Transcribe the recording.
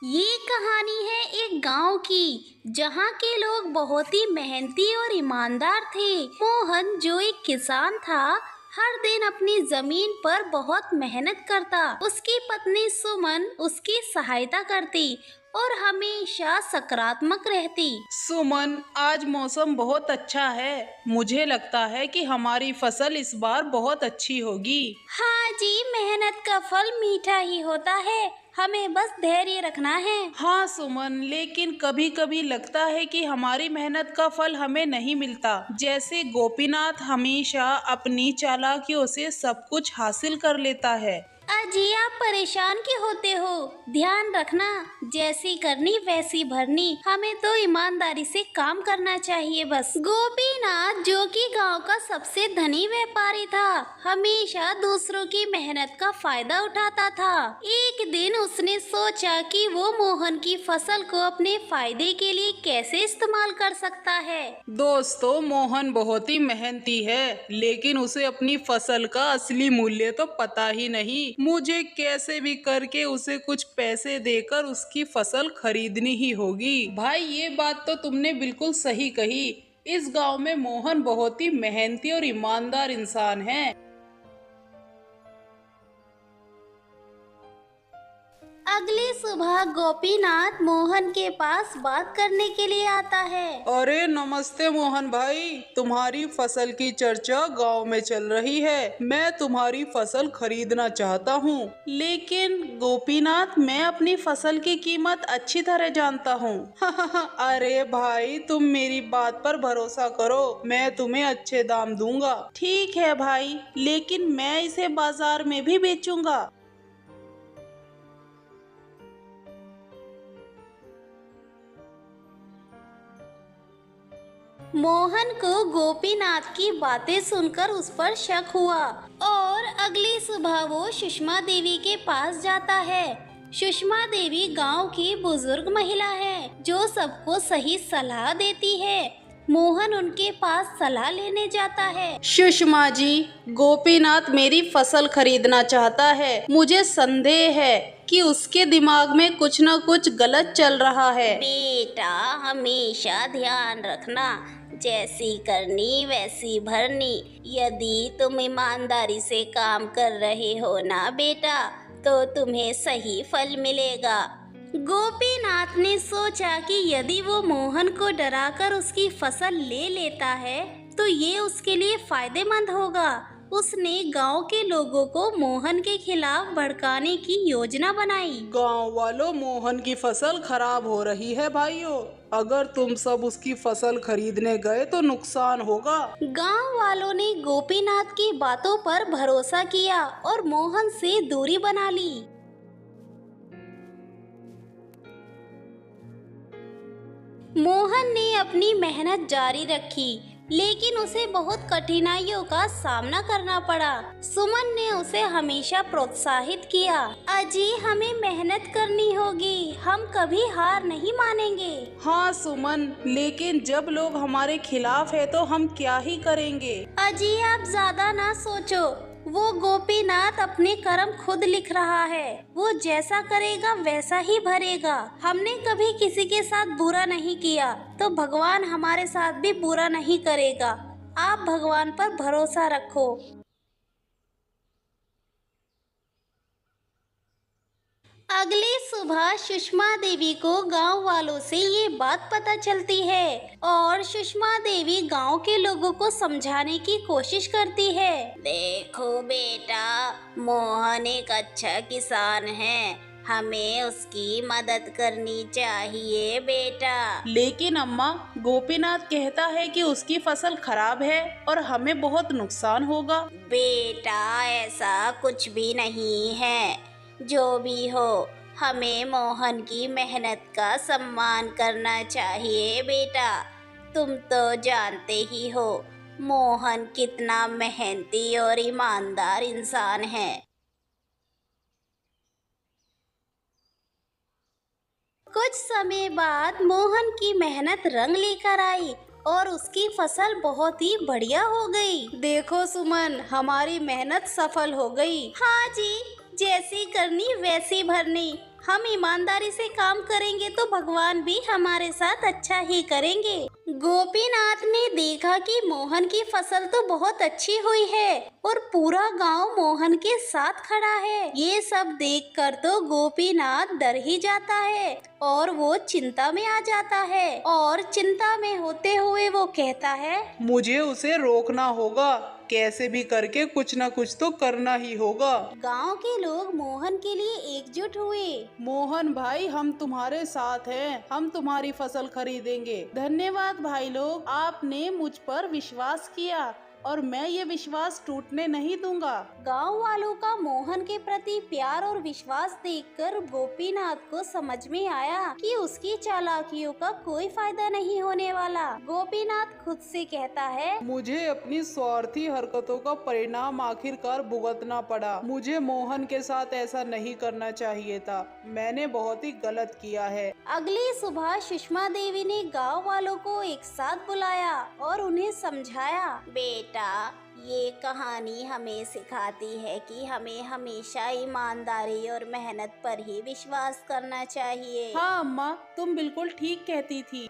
ये कहानी है एक गांव की जहाँ के लोग बहुत ही मेहनती और ईमानदार थे। मोहन जो एक किसान था, हर दिन अपनी जमीन पर बहुत मेहनत करता। उसकी पत्नी सुमन उसकी सहायता करती और हमेशा सकारात्मक रहती। सुमन, आज मौसम बहुत अच्छा है। मुझे लगता है कि हमारी फसल इस बार बहुत अच्छी होगी। हाँ जी, मेहनत का फल मीठा ही होता है, हमें बस धैर्य रखना है। हाँ सुमन, लेकिन कभी कभी लगता है कि हमारी मेहनत का फल हमें नहीं मिलता। जैसे गोपीनाथ हमेशा अपनी चालाकियों से सब कुछ हासिल कर लेता है। अजी, आप परेशान क्यों होते हो? ध्यान रखना, जैसी करनी वैसी भरनी। हमें तो ईमानदारी से काम करना चाहिए बस। गोपीनाथ जो कि गांव का सबसे धनी व्यापारी था, हमेशा दूसरों की मेहनत का फायदा उठाता था। एक दिन उसने सोचा कि वो मोहन की फसल को अपने फायदे के लिए कैसे इस्तेमाल कर सकता है। दोस्तों, मोहन बहुत ही मेहनती है, लेकिन उसे अपनी फसल का असली मूल्य तो पता ही नहीं। मुझे कैसे भी करके उसे कुछ पैसे देकर उसकी फसल खरीदनी ही होगी। भाई, ये बात तो तुमने बिल्कुल सही कही। इस गांव में मोहन बहुत ही मेहनती और ईमानदार इंसान है। अगली सुबह गोपीनाथ मोहन के पास बात करने के लिए आता है। अरे नमस्ते मोहन भाई, तुम्हारी फसल की चर्चा गांव में चल रही है। मैं तुम्हारी फसल खरीदना चाहता हूँ। लेकिन गोपीनाथ, मैं अपनी फसल की कीमत अच्छी तरह जानता हूँ। अरे भाई, तुम मेरी बात पर भरोसा करो, मैं तुम्हें अच्छे दाम दूंगा। ठीक है भाई, लेकिन मैं इसे बाजार में भी बेचूंगा। मोहन को गोपीनाथ की बातें सुनकर उस पर शक हुआ और अगली सुबह वो सुषमा देवी के पास जाता है। सुषमा देवी गांव की बुजुर्ग महिला है जो सबको सही सलाह देती है। मोहन उनके पास सलाह लेने जाता है। सुषमा जी, गोपीनाथ मेरी फसल खरीदना चाहता है। मुझे संदेह है कि उसके दिमाग में कुछ न कुछ गलत चल रहा है। बेटा, हमेशा ध्यान रखना, जैसी करनी वैसी भरनी। यदि तुम ईमानदारी से काम कर रहे हो ना बेटा, तो तुम्हें सही फल मिलेगा। गोपीनाथ ने सोचा कि यदि वो मोहन को डराकर उसकी फसल ले लेता है तो ये उसके लिए फायदेमंद होगा। उसने गांव के लोगों को मोहन के खिलाफ भड़काने की योजना बनाई। गांव वालों, मोहन की फसल खराब हो रही है भाइयों। अगर तुम सब उसकी फसल खरीदने गए तो नुकसान होगा। गांव वालों ने गोपीनाथ की बातों पर भरोसा किया और मोहन से दूरी बना ली। मोहन ने अपनी मेहनत जारी रखी, लेकिन उसे बहुत कठिनाइयों का सामना करना पड़ा। सुमन ने उसे हमेशा प्रोत्साहित किया। अजी, हमें मेहनत करनी होगी, हम कभी हार नहीं मानेंगे। हाँ सुमन, लेकिन जब लोग हमारे खिलाफ है तो हम क्या ही करेंगे। अजी, आप ज्यादा ना सोचो, वो गोपीनाथ अपने कर्म खुद लिख रहा है। वो जैसा करेगा वैसा ही भरेगा। हमने कभी किसी के साथ बुरा नहीं किया तो भगवान हमारे साथ भी बुरा नहीं करेगा। आप भगवान पर भरोसा रखो। अगली सुबह सुषमा देवी को गांव वालों से ये बात पता चलती है और सुषमा देवी गांव के लोगों को समझाने की कोशिश करती है। देखो बेटा, मोहन एक अच्छा किसान है, हमें उसकी मदद करनी चाहिए बेटा। लेकिन अम्मा, गोपीनाथ कहता है कि उसकी फसल खराब है और हमें बहुत नुकसान होगा। बेटा, ऐसा कुछ भी नहीं है। जो भी हो, हमें मोहन की मेहनत का सम्मान करना चाहिए बेटा। तुम तो जानते ही हो मोहन कितना मेहनती और ईमानदार इंसान है। कुछ समय बाद मोहन की मेहनत रंग लेकर आई और उसकी फसल बहुत ही बढ़िया हो गई। देखो सुमन, हमारी मेहनत सफल हो गई। हाँ जी, जैसी करनी वैसी भरनी। हम ईमानदारी से काम करेंगे तो भगवान भी हमारे साथ अच्छा ही करेंगे। गोपीनाथ ने देखा कि मोहन की फसल तो बहुत अच्छी हुई है और पूरा गांव मोहन के साथ खड़ा है। ये सब देखकर तो गोपीनाथ डर ही जाता है और वो चिंता में आ जाता है और चिंता में होते हुए वो कहता है, मुझे उसे रोकना होगा, कैसे भी करके कुछ न कुछ तो करना ही होगा। गांव के लोग मोहन के लिए एकजुट हुए। मोहन भाई, हम तुम्हारे साथ हैं, हम तुम्हारी फसल खरीदेंगे। धन्यवाद भाई लोग, आपने मुझ पर विश्वास किया और मैं ये विश्वास टूटने नहीं दूंगा। गांव वालों का मोहन के प्रति प्यार और विश्वास देखकर गोपीनाथ को समझ में आया कि उसकी चालाकियों का कोई फायदा नहीं होने वाला। गोपीनाथ खुद से कहता है, मुझे अपनी स्वार्थी हरकतों का परिणाम आखिरकार भुगतना पड़ा। मुझे मोहन के साथ ऐसा नहीं करना चाहिए था, मैंने बहुत ही गलत किया है। अगली सुबह सुषमा देवी ने गांव वालों को एक साथ बुलाया और उन्हें समझाया, बेटा ये कहानी हमें सिखाती है कि हमें हमेशा ईमानदारी और मेहनत पर ही विश्वास करना चाहिए। हाँ अम्मा, तुम बिल्कुल ठीक कहती थी।